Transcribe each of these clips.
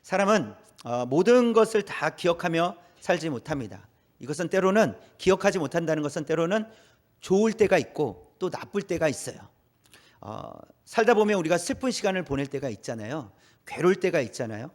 사람은 모든 것을 다 기억하며 살지 못합니다. 이것은 때로는 기억하지 못한다는 것은 때로는 좋을 때가 있고 또 나쁠 때가 있어요. 살다 보면 우리가 슬픈 시간을 보낼 때가 있잖아요. 괴로울 때가 있잖아요.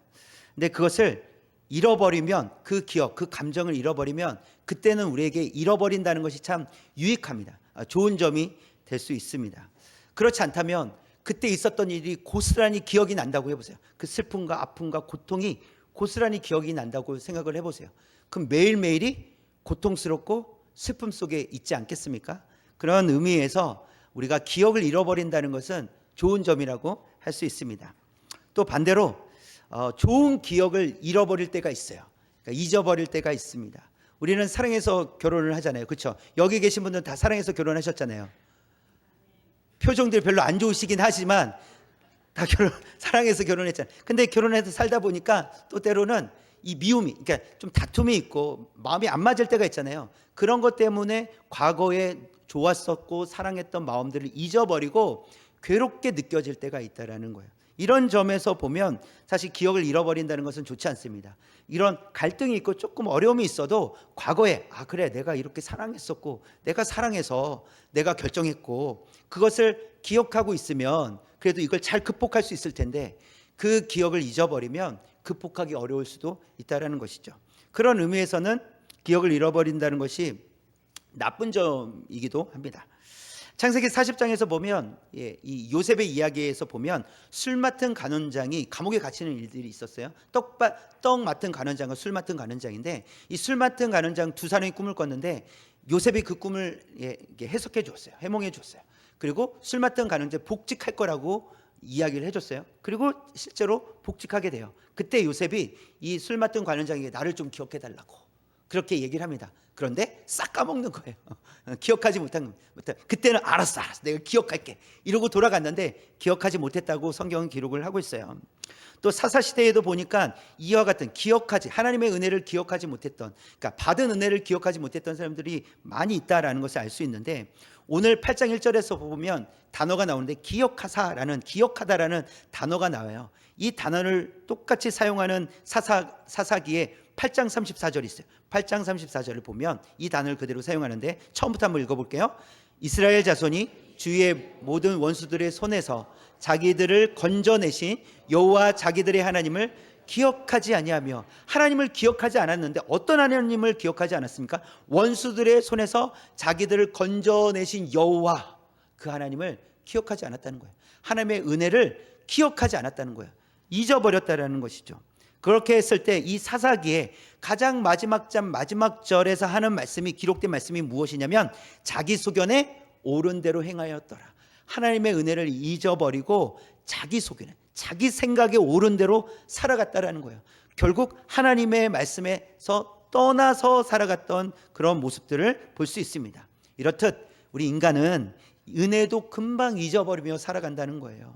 근데 그것을 잃어버리면, 그 기억, 그 감정을 잃어버리면 그때는 우리에게 잃어버린다는 것이 참 유익합니다. 좋은 점이 될 수 있습니다. 그렇지 않다면 그때 있었던 일이 고스란히 기억이 난다고 해보세요. 그 슬픔과 아픔과 고통이 고스란히 기억이 난다고 생각을 해보세요. 그럼 매일매일이 고통스럽고 슬픔 속에 있지 않겠습니까? 그런 의미에서 우리가 기억을 잃어버린다는 것은 좋은 점이라고 할 수 있습니다. 또 반대로 좋은 기억을 잃어버릴 때가 있어요. 그러니까 잊어버릴 때가 있습니다. 우리는 사랑해서 결혼을 하잖아요. 그렇죠? 여기 계신 분들은 다 사랑해서 결혼하셨잖아요. 표정들이 별로 안 좋으시긴 하지만 다 사랑해서 결혼했잖아요. 근데 결혼해서 살다 보니까 또 때로는 이 미움이, 그러니까 좀 다툼이 있고 마음이 안 맞을 때가 있잖아요. 그런 것 때문에 과거에 좋았었고 사랑했던 마음들을 잊어버리고 괴롭게 느껴질 때가 있다라는 거예요. 이런 점에서 보면 사실 기억을 잃어버린다는 것은 좋지 않습니다. 이런 갈등이 있고 조금 어려움이 있어도 과거에 그래, 내가 이렇게 사랑했었고 내가 사랑해서 내가 결정했고 그것을 기억하고 있으면 그래도 이걸 잘 극복할 수 있을 텐데, 그 기억을 잊어버리면 극복하기 어려울 수도 있다는 것이죠. 그런 의미에서는 기억을 잃어버린다는 것이 나쁜 점이기도 합니다. 창세기 40장에서 보면 이 요셉의 이야기에서 보면 술 맡은 간원장이 감옥에 갇히는 일들이 있었어요. 떡 맡은 간원장과 술 맡은 간원장인데, 이 술 맡은 간원장 두 사람이 꿈을 꿨는데 요셉이 그 꿈을 해석해 줬어요. 해몽해 줬어요. 그리고 술 맡은 간원장 복직할 거라고 이야기를 해줬어요. 그리고 실제로 복직하게 돼요. 그때 요셉이 이 술 맡은 관원장에게 나를 좀 기억해 달라고 그렇게 얘기를 합니다. 그런데 싹 까먹는 거예요. 기억하지 못한 겁니다. 그때는 알았어, 내가 기억할게 이러고 돌아갔는데 기억하지 못했다고 성경은 기록을 하고 있어요. 또 사사시대에도 보니까 이와 같은 하나님의 은혜를 기억하지 못했던, 그러니까 받은 은혜를 기억하지 못했던 사람들이 많이 있다라는 것을 알 수 있는데, 오늘 8장 1절에서 보면 단어가 나오는데 기억하다라는 단어가 나와요. 이 단어를 똑같이 사용하는 사사기에 8장 34절이 있어요. 8장 34절을 보면 이 단어를 그대로 사용하는데, 처음부터 한번 읽어볼게요. 이스라엘 자손이 주위의 모든 원수들의 손에서 자기들을 건져내신 여호와 자기들의 하나님을 기억하지 아니하며, 하나님을 기억하지 않았는데 어떤 하나님을 기억하지 않았습니까? 원수들의 손에서 자기들을 건져내신 여호와, 그 하나님을 기억하지 않았다는 거예요. 하나님의 은혜를 기억하지 않았다는 거예요. 잊어버렸다는 것이죠. 그렇게 했을 때 이 사사기에 가장 마지막 장 마지막 절에서 하는 말씀이, 기록된 말씀이 무엇이냐면 자기 소견에 옳은 대로 행하였더라. 하나님의 은혜를 잊어버리고 자기 소견에, 자기 생각에 옳은 대로 살아갔다라는 거예요. 결국 하나님의 말씀에서 떠나서 살아갔던 그런 모습들을 볼 수 있습니다. 이렇듯 우리 인간은 은혜도 금방 잊어버리며 살아간다는 거예요.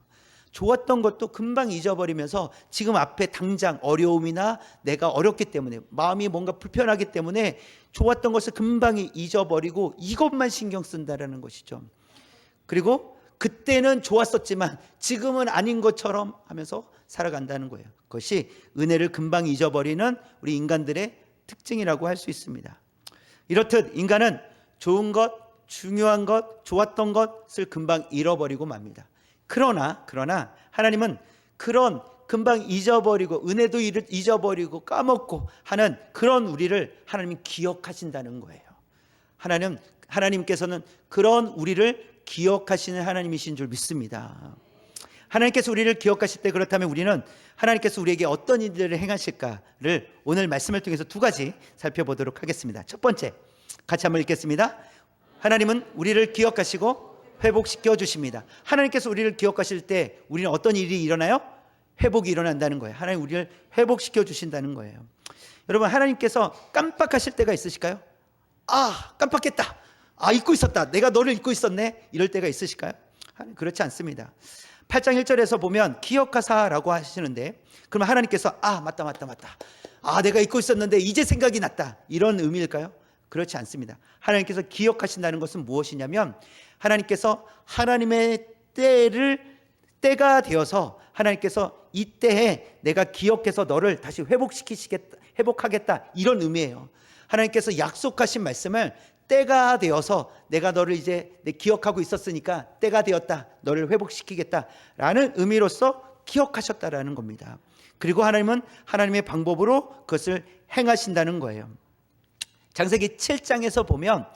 좋았던 것도 금방 잊어버리면서 지금 앞에 당장 어려움이나 내가 어렵기 때문에, 마음이 뭔가 불편하기 때문에 좋았던 것을 금방 잊어버리고 이것만 신경 쓴다라는 것이죠. 그리고 그때는 좋았었지만 지금은 아닌 것처럼 하면서 살아간다는 거예요. 그것이 은혜를 금방 잊어버리는 우리 인간들의 특징이라고 할 수 있습니다. 이렇듯 인간은 좋은 것, 중요한 것, 좋았던 것을 금방 잃어버리고 맙니다. 그러나 하나님은 그런 금방 잊어버리고 은혜도 잊어버리고 까먹고 하는 그런 우리를 하나님이 기억하신다는 거예요. 하나님께서는 그런 우리를 기억하시는 하나님이신 줄 믿습니다. 하나님께서 우리를 기억하실 때, 그렇다면 우리는 하나님께서 우리에게 어떤 일들을 행하실까를 오늘 말씀을 통해서 두 가지 살펴보도록 하겠습니다. 첫 번째, 같이 한번 읽겠습니다. 하나님은 우리를 기억하시고 회복시켜 주십니다. 하나님께서 우리를 기억하실 때 우리는 어떤 일이 일어나요? 회복이 일어난다는 거예요. 하나님 우리를 회복시켜 주신다는 거예요. 여러분, 하나님께서 깜빡하실 때가 있으실까요? 깜빡했다. 잊고 있었다. 내가 너를 잊고 있었네. 이럴 때가 있으실까요? 그렇지 않습니다. 8장 1절에서 보면 기억하사라고 하시는데, 그러면 하나님께서 맞다. 내가 잊고 있었는데 이제 생각이 났다, 이런 의미일까요? 그렇지 않습니다. 하나님께서 기억하신다는 것은 무엇이냐면, 하나님께서 하나님의 때가 되어서 하나님께서 이때에 내가 기억해서 너를 다시 회복하겠다, 이런 의미예요. 하나님께서 약속하신 말씀을 때가 되어서 내가 너를 이제 기억하고 있었으니까 때가 되었다, 너를 회복시키겠다라는 의미로서 기억하셨다라는 겁니다. 그리고 하나님은 하나님의 방법으로 그것을 행하신다는 거예요. 창세기 7장에서 보면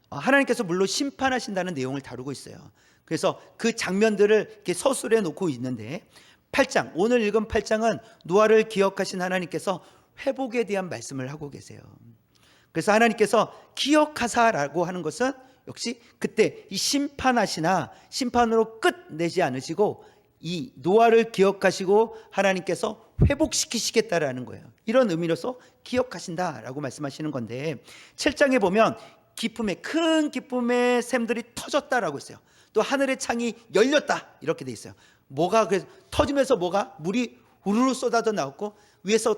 하나님께서 물론 심판하신다는 내용을 다루고 있어요. 그래서 그 장면들을 이렇게 서술해 놓고 있는데 8장, 오늘 읽은 8장은 노아를 기억하신 하나님께서 회복에 대한 말씀을 하고 계세요. 그래서 하나님께서 기억하사라고 하는 것은 역시 그때 이 심판하시나 심판으로 끝내지 않으시고 이 노아를 기억하시고 하나님께서 회복시키시겠다라는 거예요. 이런 의미로서 기억하신다라고 말씀하시는 건데 7장에 보면 큰 기쁨의 샘들이 터졌다라고 했어요. 또 하늘의 창이 열렸다 이렇게 돼 있어요. 뭐가 그래서 터지면서 물이 우르르 쏟아져 나왔고 위에서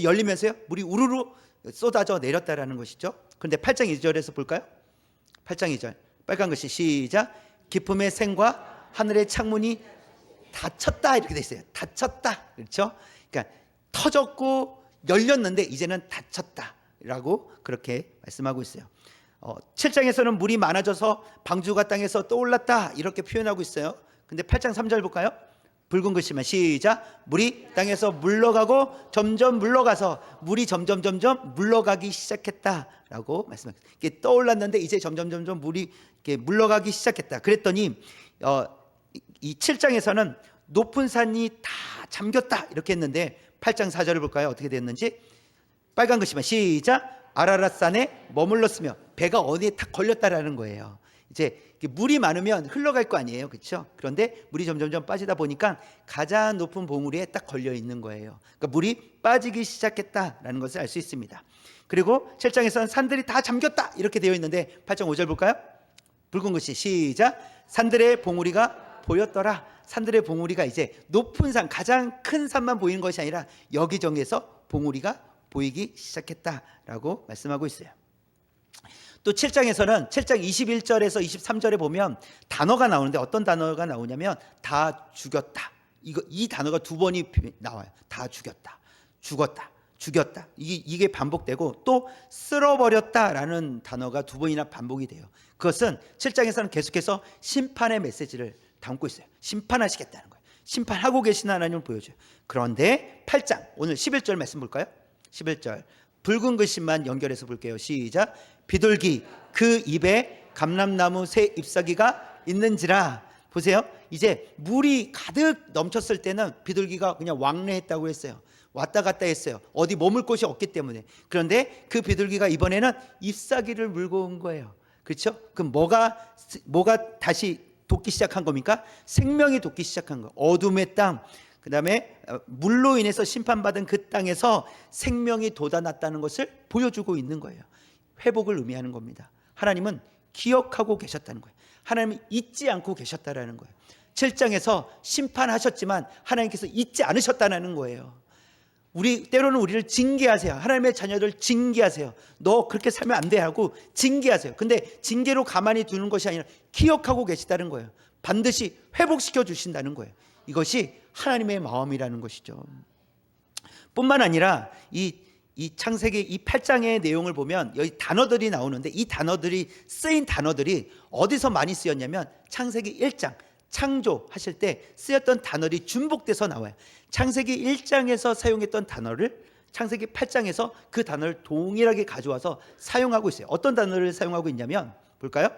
열리면서요 물이 우르르 쏟아져 내렸다라는 것이죠. 그런데 8장 2절에서 볼까요? 8장 2절 빨간 글씨 시작. 기쁨의 샘과 하늘의 창문이 닫혔다 이렇게 돼 있어요. 닫혔다, 그렇죠? 그러니까 터졌고 열렸는데 이제는 닫혔다라고 그렇게 말씀하고 있어요. 7장에서는 물이 많아져서 방주가 땅에서 떠올랐다 이렇게 표현하고 있어요. 근데 8장 3절 볼까요? 붉은 글씨만 시작. 물이 땅에서 물러가고 점점 물러가서 물이 점점 물러가기 시작했다라고 말씀합니다. 이게 떠올랐는데 이제 점점 물이 이렇게 물러가기 시작했다. 그랬더니 이 7장에서는 높은 산이 다 잠겼다 이렇게 했는데 8장 4절을 볼까요? 어떻게 됐는지. 빨간 글씨만 시작. 아라랏산에 머물렀으며 배가 어디에 탁 걸렸다라는 거예요. 이제 물이 많으면 흘러갈 거 아니에요, 그렇죠? 그런데 물이 점점 빠지다 보니까 가장 높은 봉우리에 딱 걸려 있는 거예요. 그러니까 물이 빠지기 시작했다라는 것을 알 수 있습니다. 그리고 7장에서는 산들이 다 잠겼다 이렇게 되어 있는데 8장 5절 볼까요? 붉은 글씨 시작. 산들의 봉우리가 보였더라. 산들의 봉우리가 이제 높은 산, 가장 큰 산만 보이는 것이 아니라 여기저기에서 봉우리가 보이기 시작했다라고 말씀하고 있어요. 또 7장에서는 7장 21절에서 23절에 보면 단어가 나오는데 어떤 단어가 나오냐면 다 죽였다. 이 단어가 두 번이 나와요. 다 죽였다. 죽였다. 이게 반복되고 또 쓸어버렸다라는 단어가 두 번이나 반복이 돼요. 그것은 7장에서는 계속해서 심판의 메시지를 담고 있어요. 심판하시겠다는 거예요. 심판하고 계신 하나님을 보여줘요. 그런데 8장 오늘 11절 말씀 볼까요? 11절 붉은 글씨만 연결해서 볼게요. 시작. 비둘기 그 입에 감람나무 새 잎사귀가 있는지라. 보세요. 이제 물이 가득 넘쳤을 때는 비둘기가 그냥 왕래했다고 했어요. 왔다 갔다 했어요. 어디 머물 곳이 없기 때문에. 그런데 그 비둘기가 이번에는 잎사귀를 물고 온 거예요. 그렇죠? 그럼 뭐가 다시 돋기 시작한 겁니까? 생명이 돋기 시작한 거예요. 어둠의 땅, 그 다음에 물로 인해서 심판받은 그 땅에서 생명이 돋아났다는 것을 보여주고 있는 거예요. 회복을 의미하는 겁니다. 하나님은 기억하고 계셨다는 거예요. 하나님은 잊지 않고 계셨다는 거예요. 7장에서 심판하셨지만 하나님께서 잊지 않으셨다는 거예요. 때로는 우리를 징계하세요. 하나님의 자녀들 징계하세요. 너 그렇게 살면 안 돼 하고 징계하세요. 근데 징계로 가만히 두는 것이 아니라 기억하고 계시다는 거예요. 반드시 회복시켜 주신다는 거예요. 이것이 하나님의 마음이라는 것이죠. 뿐만 아니라 이 창세기 이 8장의 내용을 보면 여기 단어들이 나오는데 이 단어들이 쓰인 단어들이 어디서 많이 쓰였냐면 창세기 1장 창조하실 때 쓰였던 단어들이 중복돼서 나와요. 창세기 1장에서 사용했던 단어를 창세기 8장에서 그 단어를 동일하게 가져와서 사용하고 있어요. 어떤 단어를 사용하고 있냐면 볼까요?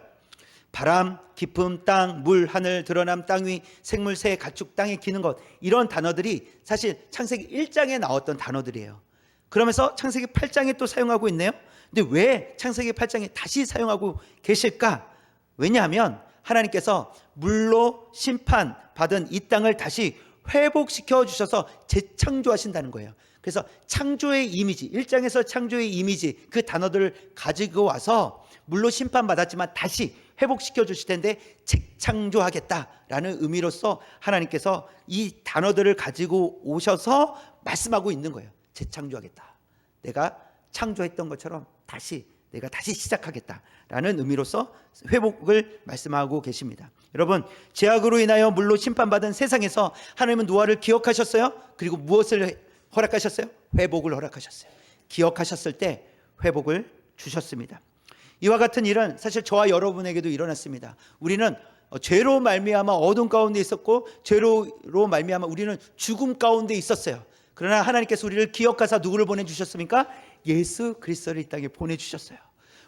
바람, 깊음, 땅, 물, 하늘, 드러남, 땅 위, 생물, 새, 가축, 땅에 기는 것, 이런 단어들이 사실 창세기 1장에 나왔던 단어들이에요. 그러면서 창세기 8장에 또 사용하고 있네요. 근데 왜 창세기 8장에 다시 사용하고 계실까? 왜냐하면 하나님께서 물로 심판받은 이 땅을 다시 회복시켜 주셔서 재창조하신다는 거예요. 그래서 창조의 이미지, 1장에서 창조의 이미지, 그 단어들을 가지고 와서 물로 심판받았지만 다시 회복시켜 주실 텐데 재창조하겠다라는 의미로서 하나님께서 이 단어들을 가지고 오셔서 말씀하고 있는 거예요. 재창조하겠다. 내가 창조했던 것처럼 내가 다시 시작하겠다라는 의미로서 회복을 말씀하고 계십니다. 여러분, 죄악으로 인하여 물로 심판받은 세상에서 하나님은 노아를 기억하셨어요. 그리고 무엇을 허락하셨어요? 회복을 허락하셨어요. 기억하셨을 때 회복을 주셨습니다. 이와 같은 일은 사실 저와 여러분에게도 일어났습니다. 우리는 죄로 말미암아 어둠 가운데 있었고, 죄로 말미암아 우리는 죽음 가운데 있었어요. 그러나 하나님께서 우리를 기억하사 누구를 보내주셨습니까? 예수 그리스도를 이 땅에 보내주셨어요.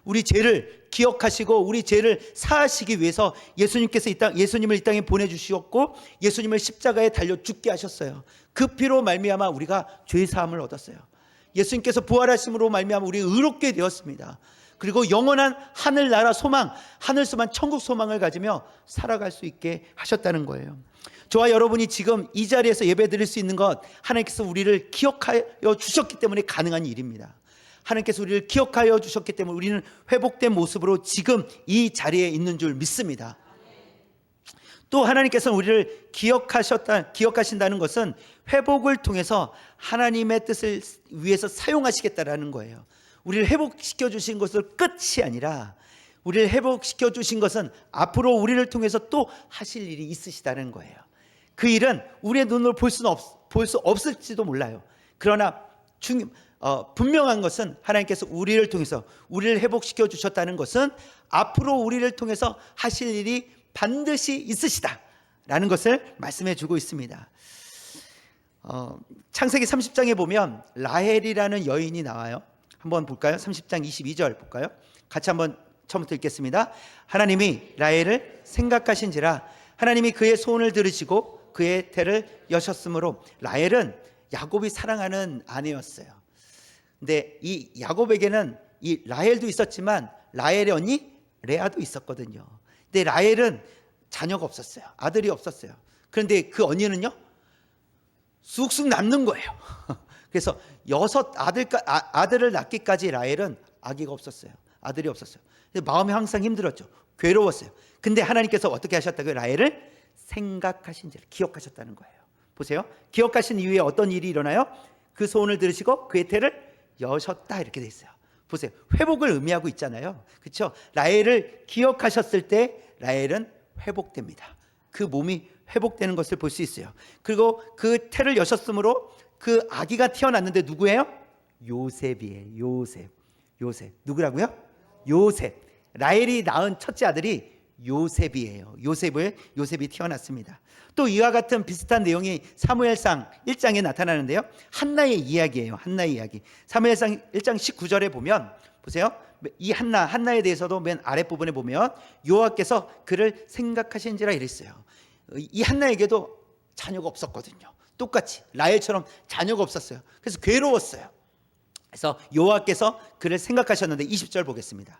우리 죄를 기억하시고 우리 죄를 사하시기 위해서 예수님을 이 땅에 보내주셨고, 예수님을 십자가에 달려 죽게 하셨어요. 그 피로 말미암아 우리가 죄 사함을 얻었어요. 예수님께서 부활하심으로 말미암아 우리 의롭게 되었습니다. 그리고 영원한 하늘나라 소망, 하늘 소망, 천국 소망을 가지며 살아갈 수 있게 하셨다는 거예요. 저와 여러분이 지금 이 자리에서 예배 드릴 수 있는 것, 하나님께서 우리를 기억하여 주셨기 때문에 가능한 일입니다. 하나님께서 우리를 기억하여 주셨기 때문에 우리는 회복된 모습으로 지금 이 자리에 있는 줄 믿습니다. 또 하나님께서 우리를 기억하신다는 것은 회복을 통해서 하나님의 뜻을 위해서 사용하시겠다라는 거예요. 우리를 회복시켜 주신 것은 끝이 아니라, 우리를 회복시켜 주신 것은 앞으로 우리를 통해서 또 하실 일이 있으시다는 거예요. 그 일은 우리의 눈으로 볼 수 없을지도 몰라요. 그러나 분명한 것은 하나님께서 우리를 통해서 우리를 회복시켜 주셨다는 것은 앞으로 우리를 통해서 하실 일이 반드시 있으시다라는 것을 말씀해 주고 있습니다. 창세기 30장에 보면 라헬이라는 여인이 나와요. 한번 볼까요? 30장 22절 볼까요? 같이 한번 처음부터 읽겠습니다. 하나님이 라헬을 생각하신지라 하나님이 그의 소원을 들으시고 그의 태를 여셨으므로. 라헬은 야곱이 사랑하는 아내였어요. 근데 이 야곱에게는 이 라헬도 있었지만 라헬의 언니 레아도 있었거든요. 근데 라헬은 자녀가 없었어요. 아들이 없었어요. 그런데 그 언니는요, 쑥쑥 남는 거예요. 그래서 6 아들을 낳기까지 라헬은 아기가 없었어요. 아들이 없었어요. 마음이 항상 힘들었죠. 괴로웠어요. 근데 하나님께서 어떻게 하셨다고요? 라헬을 생각하신지를 기억하셨다는 거예요. 보세요. 기억하신 이후에 어떤 일이 일어나요? 그 소원을 들으시고 그의 태를 여셨다, 이렇게 돼 있어요. 보세요. 회복을 의미하고 있잖아요. 그렇죠? 라헬을 기억하셨을 때 라헬은 회복됩니다. 그 몸이 회복되는 것을 볼 수 있어요. 그리고 그 태를 여셨으므로 그 아기가 태어났는데 누구예요? 요셉이에요. 요셉. 누구라고요? 요셉. 라헬이 낳은 첫째 아들이 요셉이에요. 요셉이 태어났습니다. 또 이와 같은 비슷한 내용이 사무엘상 1장에 나타나는데요. 한나의 이야기예요. 한나의 이야기. 사무엘상 1장 19절에 보면 보세요. 이 한나에 대해서도 맨 아랫부분에 보면 여호와께서 그를 생각하신지라 이랬어요. 이 한나에게도 자녀가 없었거든요. 똑같이 라헬처럼 자녀가 없었어요. 그래서 괴로웠어요. 그래서 여호와께서 그를 생각하셨는데 20절 보겠습니다.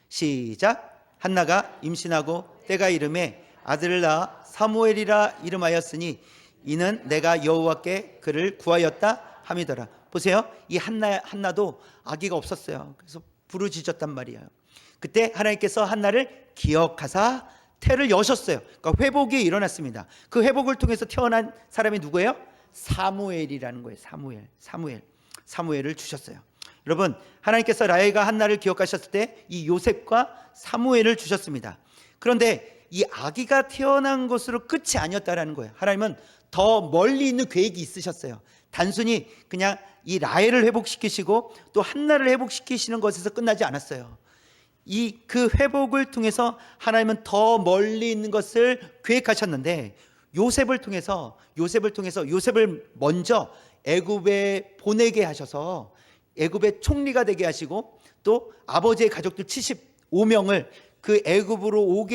시작. 한나가 임신하고 때가 이름에 아들을 낳아 사무엘이라 이름하였으니 이는 내가 여호와께 그를 구하였다 함이더라. 보세요. 이 한나도 아기가 없었어요. 그래서 부르짖었단 말이에요. 그때 하나님께서 한나를 기억하사 태를 여셨어요. 그러니까 회복이 일어났습니다. 그 회복을 통해서 태어난 사람이 누구예요? 사무엘이라는 거예요. 사무엘을 주셨어요. 여러분, 하나님께서 라헬과 한나를 기억하셨을 때 이 요셉과 사무엘을 주셨습니다. 그런데 이 아기가 태어난 것으로 끝이 아니었다라는 거예요. 하나님은 더 멀리 있는 계획이 있으셨어요. 단순히 그냥 이 라헬을 회복시키시고 또 한나를 회복시키시는 것에서 끝나지 않았어요. 그 회복을 통해서 하나님은 더 멀리 있는 것을 계획하셨는데, 요셉을 통해서 요셉을 먼저 애굽에 보내게 하셔서 애굽의 총리가 되게 하시고, 또 아버지의 가족들 75명을 그 애굽으로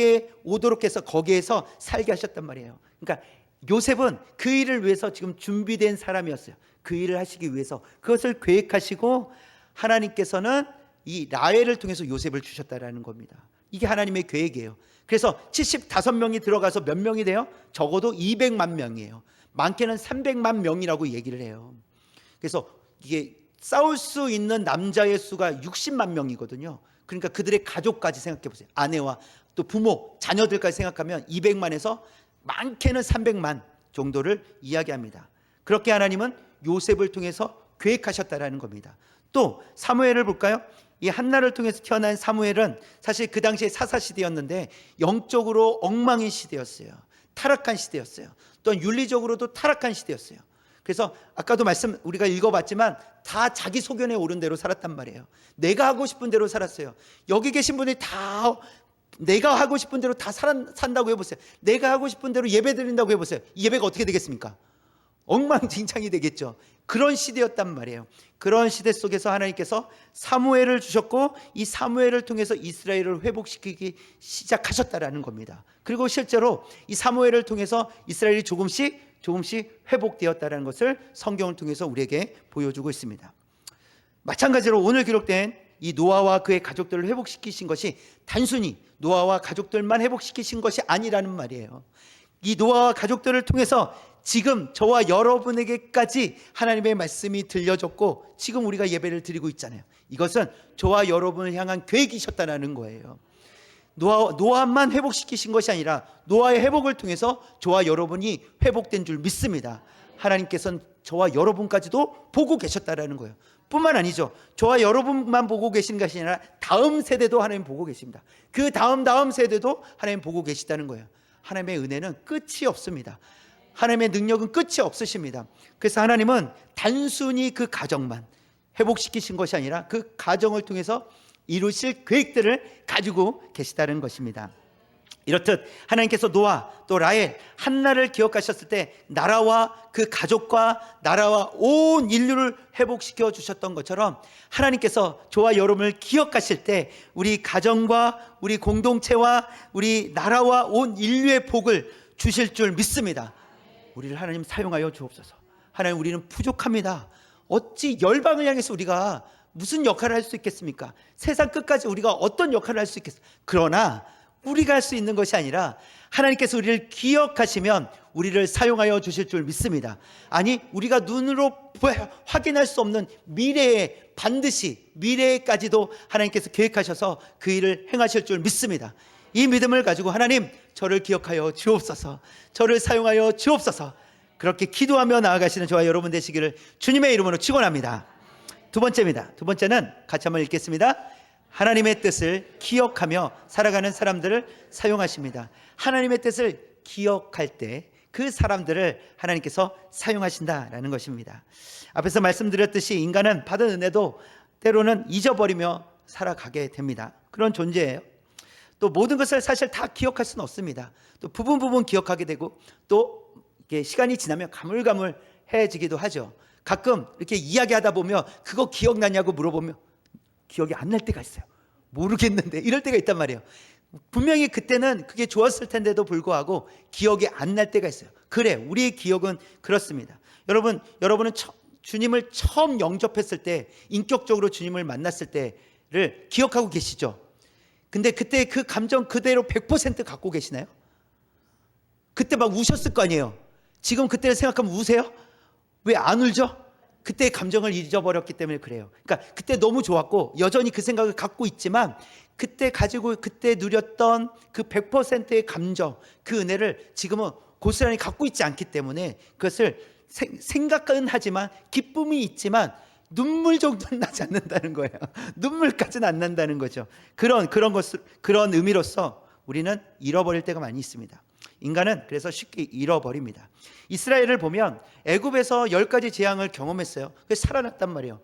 오도록 해서 거기에서 살게 하셨단 말이에요. 그러니까 요셉은 그 일을 위해서 지금 준비된 사람이었어요. 그 일을 하시기 위해서 그것을 계획하시고, 하나님께서는 이 라헬을 통해서 요셉을 주셨다라는 겁니다. 이게 하나님의 계획이에요. 그래서 75명이 들어가서 몇 명이 돼요? 적어도 200만 명이에요. 많게는 300만 명이라고 얘기를 해요. 그래서 이게 싸울 수 있는 남자의 수가 60만 명이거든요. 그러니까 그들의 가족까지 생각해 보세요. 아내와 또 부모, 자녀들까지 생각하면 200만에서 많게는 300만 정도를 이야기합니다. 그렇게 하나님은 요셉을 통해서 계획하셨다라는 겁니다. 또 사무엘을 볼까요? 이 한나를 통해서 태어난 사무엘은 사실 그 당시에 사사 시대였는데 영적으로 엉망인 시대였어요. 타락한 시대였어요. 또한 윤리적으로도 타락한 시대였어요. 그래서 아까도 우리가 읽어봤지만 다 자기 소견에 오른 대로 살았단 말이에요. 내가 하고 싶은 대로 살았어요. 여기 계신 분이 다 내가 하고 싶은 대로 다 산다고 해보세요. 내가 하고 싶은 대로 예배 드린다고 해보세요. 이 예배가 어떻게 되겠습니까? 엉망진창이 되겠죠. 그런 시대였단 말이에요. 그런 시대 속에서 하나님께서 사무엘을 주셨고 이 사무엘을 통해서 이스라엘을 회복시키기 시작하셨다라는 겁니다. 그리고 실제로 이 사무엘을 통해서 이스라엘이 조금씩 회복되었다는 것을 성경을 통해서 우리에게 보여주고 있습니다. 마찬가지로 오늘 기록된 이 노아와 그의 가족들을 회복시키신 것이 단순히 노아와 가족들만 회복시키신 것이 아니라는 말이에요. 이 노아와 가족들을 통해서 지금 저와 여러분에게까지 하나님의 말씀이 들려졌고 지금 우리가 예배를 드리고 있잖아요. 이것은 저와 여러분을 향한 계획이셨다는 거예요. 노아만 회복시키신 것이 아니라 노아의 회복을 통해서 저와 여러분이 회복된 줄 믿습니다. 하나님께서는 저와 여러분까지도 보고 계셨다는 거예요. 뿐만 아니죠. 저와 여러분만 보고 계신 것이 아니라 다음 세대도 하나님 보고 계십니다. 그 다음 세대도 하나님 보고 계시다는 거예요. 하나님의 은혜는 끝이 없습니다. 하나님의 능력은 끝이 없으십니다. 그래서 하나님은 단순히 그 가정만 회복시키신 것이 아니라 그 가정을 통해서 이루실 계획들을 가지고 계시다는 것입니다. 이렇듯 하나님께서 노아 또 라헬 한나를 기억하셨을 때 나라와 그 가족과 나라와 온 인류를 회복시켜 주셨던 것처럼 하나님께서 저와 여러분을 기억하실 때 우리 가정과 우리 공동체와 우리 나라와 온 인류의 복을 주실 줄 믿습니다. 우리를 하나님 사용하여 주옵소서. 하나님, 우리는 부족합니다. 어찌 열방을 향해서 우리가 무슨 역할을 할 수 있겠습니까? 세상 끝까지 우리가 어떤 역할을 할 수 있겠습니까? 그러나 우리가 할 수 있는 것이 아니라 하나님께서 우리를 기억하시면 우리를 사용하여 주실 줄 믿습니다. 아니, 우리가 눈으로 확인할 수 없는 미래에 반드시 미래에까지도 하나님께서 계획하셔서 그 일을 행하실 줄 믿습니다. 이 믿음을 가지고 하나님, 저를 기억하여 주옵소서, 저를 사용하여 주옵소서, 그렇게 기도하며 나아가시는 저와 여러분 되시기를 주님의 이름으로 축원합니다. 두 번째입니다. 두 번째는 같이 한번 읽겠습니다. 하나님의 뜻을 기억하며 살아가는 사람들을 사용하십니다. 하나님의 뜻을 기억할 때 그 사람들을 하나님께서 사용하신다라는 것입니다. 앞에서 말씀드렸듯이 인간은 받은 은혜도 때로는 잊어버리며 살아가게 됩니다. 그런 존재예요. 또 모든 것을 사실 다 기억할 수는 없습니다. 또 부분 기억하게 되고 또 이렇게 시간이 지나면 가물가물해지기도 하죠. 가끔 이렇게 이야기하다 보면 그거 기억나냐고 물어보면 기억이 안 날 때가 있어요. 모르겠는데 이럴 때가 있단 말이에요. 분명히 그때는 그게 좋았을 텐데도 불구하고 기억이 안 날 때가 있어요. 그래, 우리의 기억은 그렇습니다. 여러분은 주님을 처음 영접했을 때, 인격적으로 주님을 만났을 때를 기억하고 계시죠? 근데 그때 그 감정 그대로 100% 갖고 계시나요? 그때 막 우셨을 거 아니에요. 지금 그때를 생각하면 우세요? 왜 안 울죠? 그때의 감정을 잊어버렸기 때문에 그래요. 그러니까 그때 너무 좋았고 여전히 그 생각을 갖고 있지만 그때 가지고 그때 누렸던 그 100%의 감정, 그 은혜를 지금은 고스란히 갖고 있지 않기 때문에 그것을 생각은 하지만 기쁨이 있지만 눈물 정도는 나지 않는다는 거예요. 눈물까지는 안 난다는 거죠. 그런 의미로서 우리는 잃어버릴 때가 많이 있습니다. 인간은 그래서 쉽게 잃어버립니다. 이스라엘을 보면 애굽에서 10가지 재앙을 경험했어요. 그래서 살아났단 말이에요.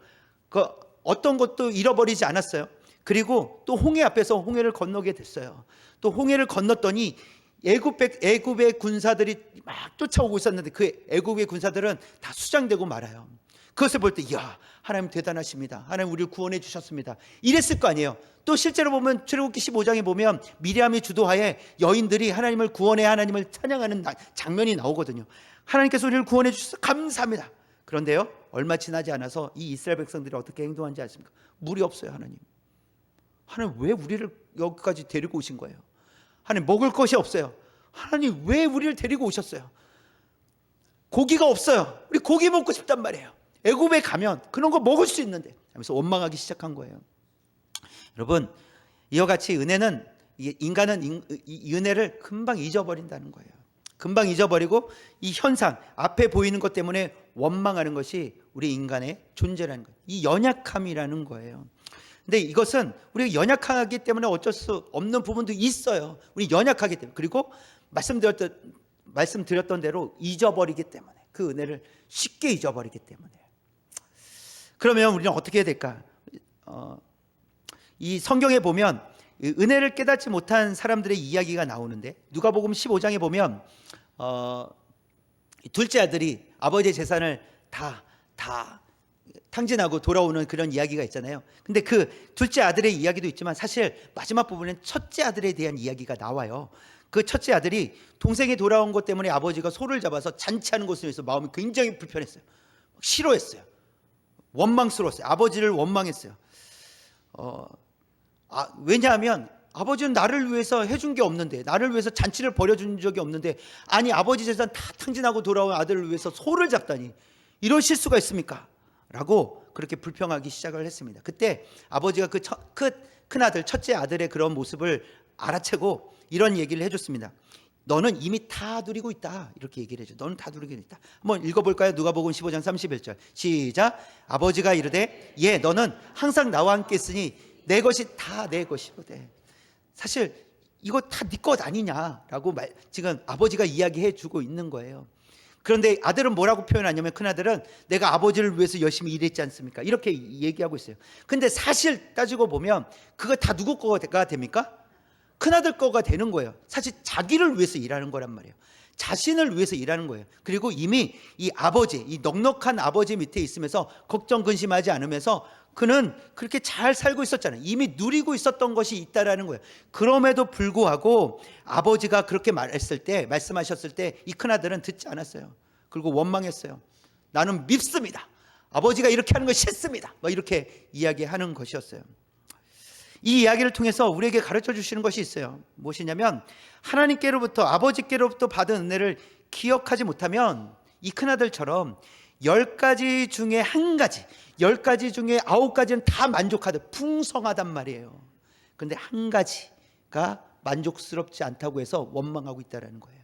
어떤 것도 잃어버리지 않았어요. 그리고 또 홍해 앞에서 홍해를 건너게 됐어요. 또 홍해를 건넜더니 애굽의 군사들이 막 쫓아오고 있었는데 그 애굽의 군사들은 다 수장되고 말아요. 그것을 볼 때 이야, 하나님 대단하십니다. 하나님 우리를 구원해 주셨습니다. 이랬을 거 아니에요. 또 실제로 보면 출애굽기 15장에 보면 미리암의 주도하에 여인들이 하나님을 구원해 하나님을 찬양하는 장면이 나오거든요. 하나님께서 우리를 구원해 주셔서 감사합니다. 그런데요, 얼마 지나지 않아서 이 이스라엘 백성들이 어떻게 행동한지 아십니까? 물이 없어요. 하나님 왜 우리를 여기까지 데리고 오신 거예요? 하나님 먹을 것이 없어요. 하나님 왜 우리를 데리고 오셨어요? 고기가 없어요. 우리 고기 먹고 싶단 말이에요. 애굽에 가면 그런 거 먹을 수 있는데 하면서 원망하기 시작한 거예요. 여러분, 이와 같이 인간은 이 은혜를 금방 잊어버린다는 거예요. 금방 잊어버리고 이 현상, 앞에 보이는 것 때문에 원망하는 것이 우리 인간의 존재라는 거예요. 이 연약함이라는 거예요. 근데 이것은 우리가 연약하기 때문에 어쩔 수 없는 부분도 있어요. 우리 연약하기 때문에. 그리고 말씀드렸던 대로 잊어버리기 때문에, 그 은혜를 쉽게 잊어버리기 때문에. 그러면 우리는 어떻게 해야 될까? 이 성경에 보면 은혜를 깨닫지 못한 사람들의 이야기가 나오는데, 누가복음 15장에 보면 둘째 아들이 아버지의 재산을 다 탕진하고 돌아오는 그런 이야기가 있잖아요. 근데 그 둘째 아들의 이야기도 있지만 사실 마지막 부분엔 첫째 아들에 대한 이야기가 나와요. 그 첫째 아들이 동생이 돌아온 것 때문에 아버지가 소를 잡아서 잔치하는 것에 대해서 마음이 굉장히 불편했어요. 싫어했어요. 원망스러웠어요. 아버지를 원망했어요. 왜냐하면 아버지는 나를 위해서 해준 게 없는데, 나를 위해서 잔치를 벌여준 적이 없는데, 아니 아버지 재산 다 탕진하고 돌아온 아들을 위해서 소를 잡다니 이런 실수가 있습니까? 라고 그렇게 불평하기 시작을 했습니다. 그때 아버지가 그 큰아들, 첫째 아들의 그런 모습을 알아채고 이런 얘기를 해줬습니다. 너는 이미 다 누리고 있다. 이렇게 얘기를 해줘. 너는 다 누리고 있다. 한번 읽어볼까요? 누가복음 15장 31절 시작. 아버지가 이르되 예 너는 항상 나와 함께 있으니 내 것이 다 내 것이거든. 사실 이거 다 네 것 아니냐라고 지금 아버지가 이야기해 주고 있는 거예요. 그런데 아들은 뭐라고 표현하냐면, 큰아들은 내가 아버지를 위해서 열심히 일했지 않습니까? 이렇게 얘기하고 있어요. 근데 사실 따지고 보면 그거 다 누구 거가 됩니까? 큰아들 거가 되는 거예요. 사실 자기를 위해서 일하는 거란 말이에요. 자신을 위해서 일하는 거예요. 그리고 이미 이 아버지, 이 넉넉한 아버지 밑에 있으면서 걱정 근심하지 않으면서 그는 그렇게 잘 살고 있었잖아요. 이미 누리고 있었던 것이 있다라는 거예요. 그럼에도 불구하고 아버지가 그렇게 말씀하셨을 때 이 큰아들은 듣지 않았어요. 그리고 원망했어요. 나는 밉습니다. 아버지가 이렇게 하는 거 싫습니다. 이렇게 이야기하는 것이었어요. 이 이야기를 통해서 우리에게 가르쳐 주시는 것이 있어요. 무엇이냐면, 하나님께로부터, 아버지께로부터 받은 은혜를 기억하지 못하면 이 큰아들처럼 10가지 중에 한 가지, 10가지 중에 9가지는 다 만족하다, 풍성하단 말이에요. 그런데 한 가지가 만족스럽지 않다고 해서 원망하고 있다는 거예요.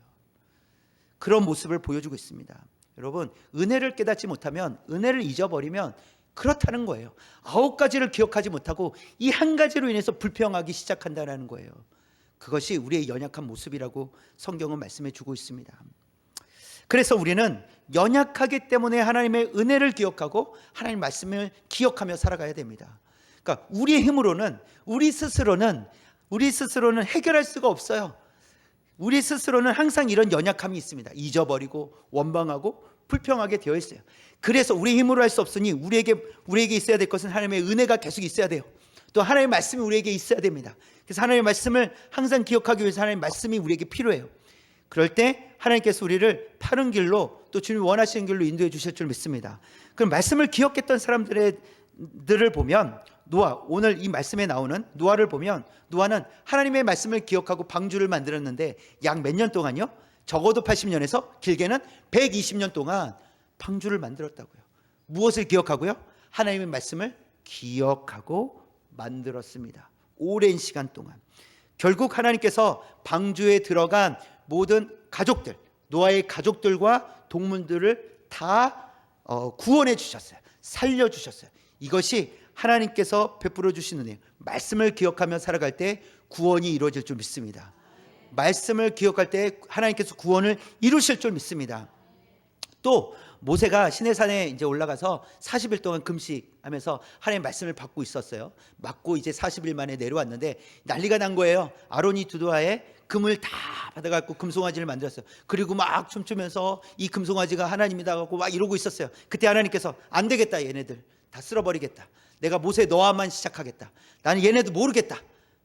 그런 모습을 보여주고 있습니다. 여러분, 은혜를 깨닫지 못하면, 은혜를 잊어버리면 그렇다는 거예요. 9가지를 기억하지 못하고 이 한 가지로 인해서 불평하기 시작한다는 거예요. 그것이 우리의 연약한 모습이라고 성경은 말씀해 주고 있습니다. 그래서 우리는 연약하기 때문에 하나님의 은혜를 기억하고 하나님 말씀을 기억하며 살아가야 됩니다. 그러니까 우리의 힘으로는, 우리 스스로는 해결할 수가 없어요. 우리 스스로는 항상 이런 연약함이 있습니다. 잊어버리고 원망하고 불평하게 되어 있어요. 그래서 우리 힘으로 할 수 없으니 우리에게 있어야 될 것은 하나님의 은혜가 계속 있어야 돼요. 또 하나님의 말씀이 우리에게 있어야 됩니다. 그래서 하나님의 말씀을 항상 기억하기 위해서 하나님의 말씀이 우리에게 필요해요. 그럴 때 하나님께서 우리를 바른 길로, 또 주님이 원하시는 길로 인도해 주실 줄 믿습니다. 그럼 말씀을 기억했던 사람들을 보면, 오늘 이 말씀에 나오는 노아를 보면, 노아는 하나님의 말씀을 기억하고 방주를 만들었는데 약 몇 년 동안요? 적어도 80년에서 길게는 120년 동안 방주를 만들었다고요. 무엇을 기억하고요? 하나님의 말씀을 기억하고 만들었습니다. 오랜 시간 동안. 결국 하나님께서 방주에 들어간 모든 가족들, 노아의 가족들과 동물들을 다 구원해 주셨어요. 살려 주셨어요. 이것이 하나님께서 베풀어 주신 은혜예요. 말씀을 기억하며 살아갈 때 구원이 이루어질 줄 믿습니다. 말씀을 기억할 때 하나님께서 구원을 이루실 줄 믿습니다. 또 모세가 시내산에 이제 올라가서 40일 동안 금식하면서 하나님의 말씀을 받고 있었어요. 맞고 이제 40일 만에 내려왔는데 난리가 난 거예요. 아론이 두루하에 금을 다 받아갖고 금송아지를 만들었어요. 그리고 막 춤추면서 이 금송아지가 하나님이다 갖고 막 이러고 있었어요. 그때 하나님께서 안 되겠다, 얘네들 다 쓸어버리겠다. 내가 모세 너와만 시작하겠다. 나는 얘네도 모르겠다.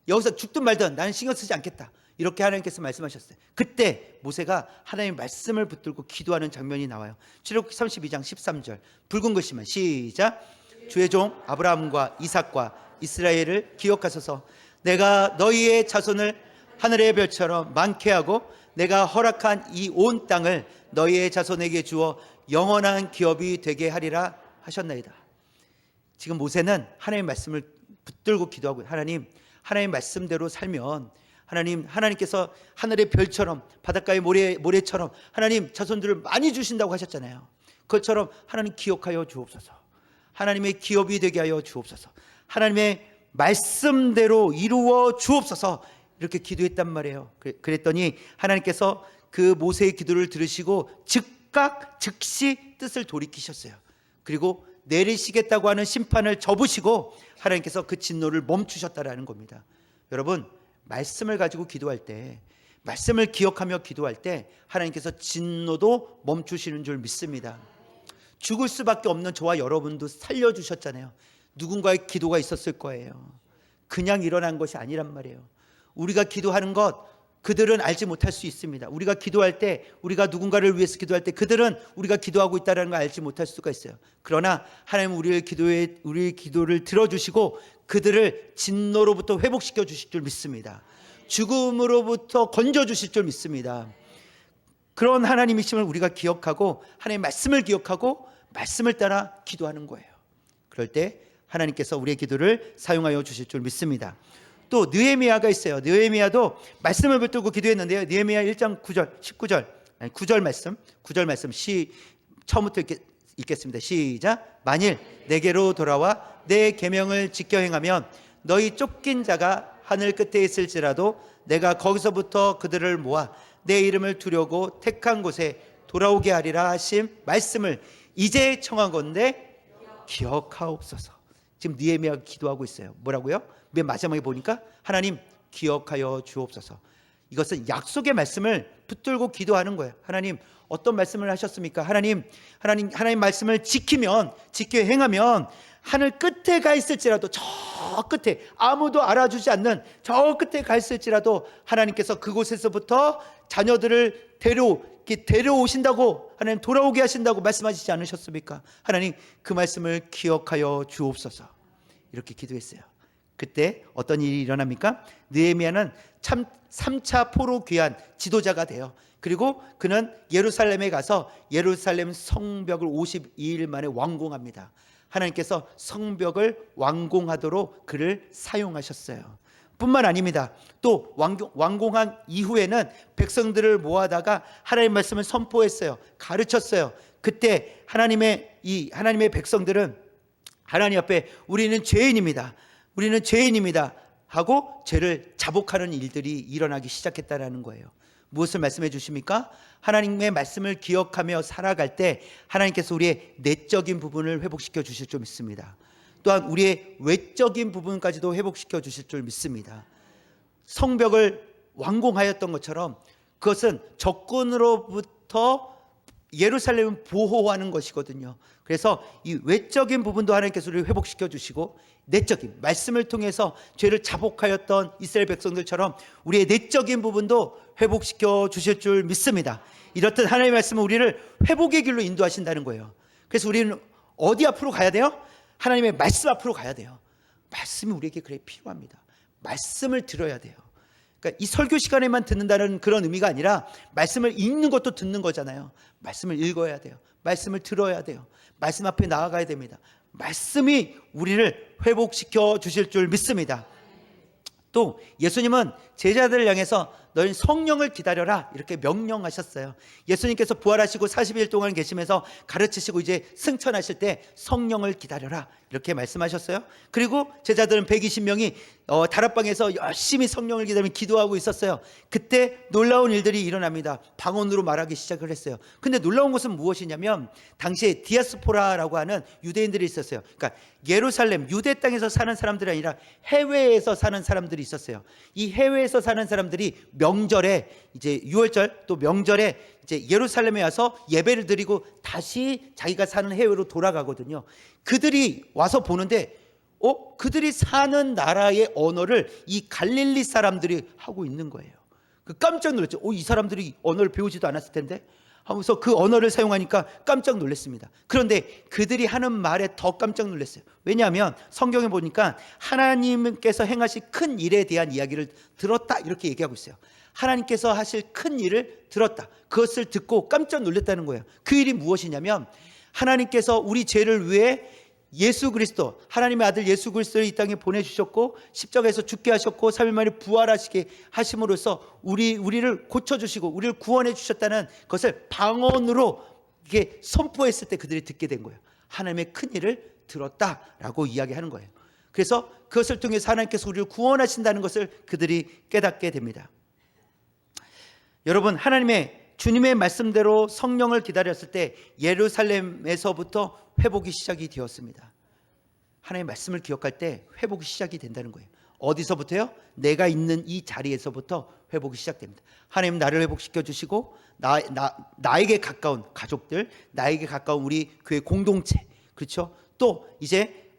여기서 죽든 말든 나는 신경 쓰지 않겠다. 이렇게 하나님께서 말씀하셨어요. 그때 모세가 하나님의 말씀을 붙들고 기도하는 장면이 나와요. 출애굽기 32장 13절 붉은 글씨만 시작. 주의 종 아브라함과 이삭과 이스라엘을 기억하소서. 내가 너희의 자손을 하늘의 별처럼 많게 하고 내가 허락한 이 온 땅을 너희의 자손에게 주어 영원한 기업이 되게 하리라 하셨나이다. 지금 모세는 하나님의 말씀을 붙들고 기도하고, 하나님의 말씀대로 살면 하나님께서 하늘의 별처럼 바닷가의 모래처럼 하나님 자손들을 많이 주신다고 하셨잖아요. 그것처럼 하나님 기억하여 주옵소서. 하나님의 기업이 되게 하여 주옵소서. 하나님의 말씀대로 이루어 주옵소서 이렇게 기도했단 말이에요. 그랬더니 하나님께서 그 모세의 기도를 들으시고 즉각 즉시 뜻을 돌이키셨어요. 그리고 내리시겠다고 하는 심판을 접으시고 하나님께서 그 진노를 멈추셨다라는 겁니다. 여러분, 말씀을 가지고 기도할 때, 말씀을 기억하며 기도할 때 하나님께서 진노도 멈추시는 줄 믿습니다. 죽을 수밖에 없는 저와 여러분도 살려주셨잖아요. 누군가의 기도가 있었을 거예요. 그냥 일어난 것이 아니란 말이에요. 우리가 기도하는 것 그들은 알지 못할 수 있습니다. 우리가 기도할 때, 우리가 누군가를 위해서 기도할 때 그들은 우리가 기도하고 있다는 걸 알지 못할 수가 있어요. 그러나 하나님은 우리의 기도를 들어주시고 그들을 진노로부터 회복시켜 주실 줄 믿습니다. 죽음으로부터 건져 주실 줄 믿습니다. 그런 하나님이심을 우리가 기억하고 하나님의 말씀을 기억하고 말씀을 따라 기도하는 거예요. 그럴 때 하나님께서 우리의 기도를 사용하여 주실 줄 믿습니다. 또 느헤미야가 있어요. 느헤미야도 말씀을 붙들고 기도했는데요. 느헤미야 1장 9절 말씀 처음부터 읽겠습니다. 시작. 만일 내게로 돌아와 내 계명을 지켜 행하면 너희 쫓긴 자가 하늘 끝에 있을지라도 내가 거기서부터 그들을 모아 내 이름을 두려고 택한 곳에 돌아오게 하리라 하신 말씀을 이제 청한 건데 기억하옵소서. 지금 느헤미야가 기도하고 있어요. 뭐라고요? 맨 마지막에 보니까 하나님 기억하여 주옵소서. 이것은 약속의 말씀을 붙들고 기도하는 거예요. 하나님 어떤 말씀을 하셨습니까? 하나님 말씀을 지켜 행하면 하늘 끝에 가 있을지라도, 저 끝에 아무도 알아주지 않는 저 끝에 가 있을지라도 하나님께서 그곳에서부터 자녀들을 데려오신다고, 하나님 돌아오게 하신다고 말씀하시지 않으셨습니까? 하나님 그 말씀을 기억하여 주옵소서. 이렇게 기도했어요. 그때 어떤 일이 일어납니까? 느헤미야는 참 3차 포로 귀환 지도자가 돼요. 그리고 그는 예루살렘에 가서 예루살렘 성벽을 52일 만에 완공합니다. 하나님께서 성벽을 완공하도록 그를 사용하셨어요. 뿐만 아닙니다. 또 완공한 이후에는 백성들을 모아다가 하나님의 말씀을 선포했어요. 가르쳤어요. 그때 하나님의 백성들은 하나님 앞에 우리는 죄인입니다 하고 죄를 자복하는 일들이 일어나기 시작했다는 거예요. 무엇을 말씀해 주십니까? 하나님의 말씀을 기억하며 살아갈 때 하나님께서 우리의 내적인 부분을 회복시켜 주실 줄 믿습니다. 또한 우리의 외적인 부분까지도 회복시켜 주실 줄 믿습니다. 성벽을 완공하였던 것처럼 그것은 적군으로부터 예루살렘을 보호하는 것이거든요. 그래서 이 외적인 부분도 하나님께서 우리를 회복시켜 주시고 내적인 말씀을 통해서 죄를 자복하였던 이스라엘 백성들처럼 우리의 내적인 부분도 회복시켜 주실 줄 믿습니다. 이렇듯 하나님의 말씀은 우리를 회복의 길로 인도하신다는 거예요. 그래서 우리는 어디 앞으로 가야 돼요? 하나님의 말씀 앞으로 가야 돼요. 말씀이 우리에게 그래 필요합니다. 말씀을 들어야 돼요. 그러니까 이 설교 시간에만 듣는다는 그런 의미가 아니라 말씀을 읽는 것도 듣는 거잖아요. 말씀을 읽어야 돼요. 말씀을 들어야 돼요. 말씀 앞에 나아가야 됩니다. 말씀이 우리를 회복시켜 주실 줄 믿습니다. 또 예수님은 제자들을 향해서 너희 성령을 기다려라 이렇게 명령하셨어요. 예수님께서 부활하시고 40일 동안 계시면서 가르치시고 이제 승천하실 때 성령을 기다려라 이렇게 말씀하셨어요. 그리고 제자들은 120명이 다락방에서 열심히 성령을 기다리며 기도하고 있었어요. 그때 놀라운 일들이 일어납니다. 방언으로 말하기 시작을 했어요. 근데 놀라운 것은 무엇이냐면 당시에 디아스포라라고 하는 유대인들이 있었어요. 그러니까 예루살렘 유대 땅에서 사는 사람들이 아니라 해외에서 사는 사람들이 있었어요. 이 해외에서 사는 사람들이 명절에 이제 유월절 또 명절에 이제 예루살렘에 와서 예배를 드리고 다시 자기가 사는 해외로 돌아가거든요. 그들이 와서 보는데 그들이 사는 나라의 언어를 이 갈릴리 사람들이 하고 있는 거예요. 깜짝 놀랐죠. 이 사람들이 언어를 배우지도 않았을 텐데 하면서 그 언어를 사용하니까 깜짝 놀랐습니다. 그런데 그들이 하는 말에 더 깜짝 놀랐어요. 왜냐하면 성경에 보니까 하나님께서 행하실 큰 일에 대한 이야기를 들었다 이렇게 얘기하고 있어요. 하나님께서 하실 큰 일을 들었다. 그것을 듣고 깜짝 놀랐다는 거예요. 그 일이 무엇이냐면 하나님께서 우리 죄를 위해 예수 그리스도 하나님의 아들 예수 그리스도를 이 땅에 보내주셨고 십자가에서 죽게 하셨고 3일 만에 부활하시게 하심으로써 우리를 고쳐주시고 우리를 구원해 주셨다는 것을 방언으로 이게 선포했을 때 그들이 듣게 된 거예요. 하나님의 큰 일을 들었다라고 이야기하는 거예요. 그래서 그것을 통해서 하나님께서 우리를 구원하신다는 것을 그들이 깨닫게 됩니다. 여러분, 주님의 말씀대로 성령을 기다렸을 때 예루살렘에서부터 회복이 시작이 되었습니다. 하나님의 말씀을 기억할 때 회복이 시작이 된다는 거예요. 어디서부터요? 내가 있는 이 자리에서부터 회복이 시작됩니다. 하나님 나를 회복시켜 주시고 나에게 가까운 가족들, 나에게 가까운 우리 교회 공동체, 그렇죠? 또 이제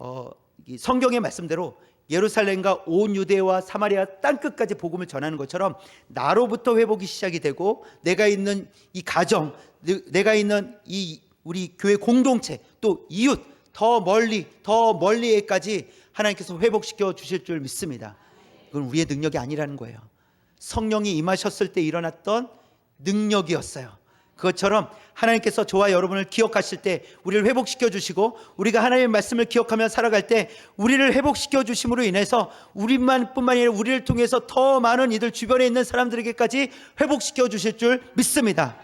성경의 말씀대로 예루살렘과 온 유대와 사마리아 땅끝까지 복음을 전하는 것처럼 나로부터 회복이 시작이 되고 내가 있는 이 가정, 내가 있는 이 우리 교회 공동체, 또 이웃, 더 멀리에까지 하나님께서 회복시켜 주실 줄 믿습니다. 그건 우리의 능력이 아니라는 거예요. 성령이 임하셨을 때 일어났던 능력이었어요. 그것처럼 하나님께서 저와 여러분을 기억하실 때 우리를 회복시켜 주시고, 우리가 하나님의 말씀을 기억하며 살아갈 때 우리를 회복시켜 주심으로 인해서 우리만 뿐만 아니라 우리를 통해서 더 많은 이들 주변에 있는 사람들에게까지 회복시켜 주실 줄 믿습니다.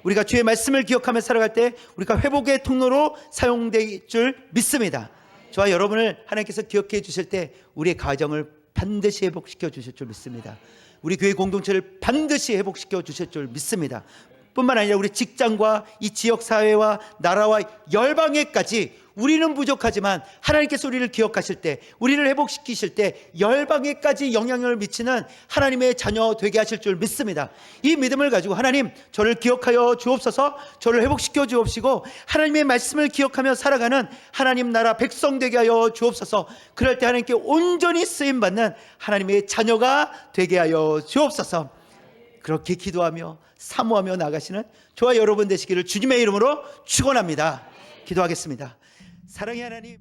우리가 주의 말씀을 기억하며 살아갈 때 우리가 회복의 통로로 사용될 줄 믿습니다. 저와 여러분을 하나님께서 기억해 주실 때 우리의 가정을 반드시 회복시켜 주실 줄 믿습니다. 우리 교회 공동체를 반드시 회복시켜 주실 줄 믿습니다. 뿐만 아니라 우리 직장과 이 지역사회와 나라와 열방에까지 우리는 부족하지만 하나님께서 우리를 기억하실 때, 우리를 회복시키실 때 열방에까지 영향을 미치는 하나님의 자녀 되게 하실 줄 믿습니다. 이 믿음을 가지고 하나님, 저를 기억하여 주옵소서, 저를 회복시켜 주옵시고 하나님의 말씀을 기억하며 살아가는 하나님 나라 백성 되게 하여 주옵소서. 그럴 때 하나님께 온전히 쓰임받는 하나님의 자녀가 되게 하여 주옵소서. 그렇게 기도하며 사모하며 나가시는 저와 여러분 되시기를 주님의 이름으로 축원합니다. 기도하겠습니다. 사랑의 하나님,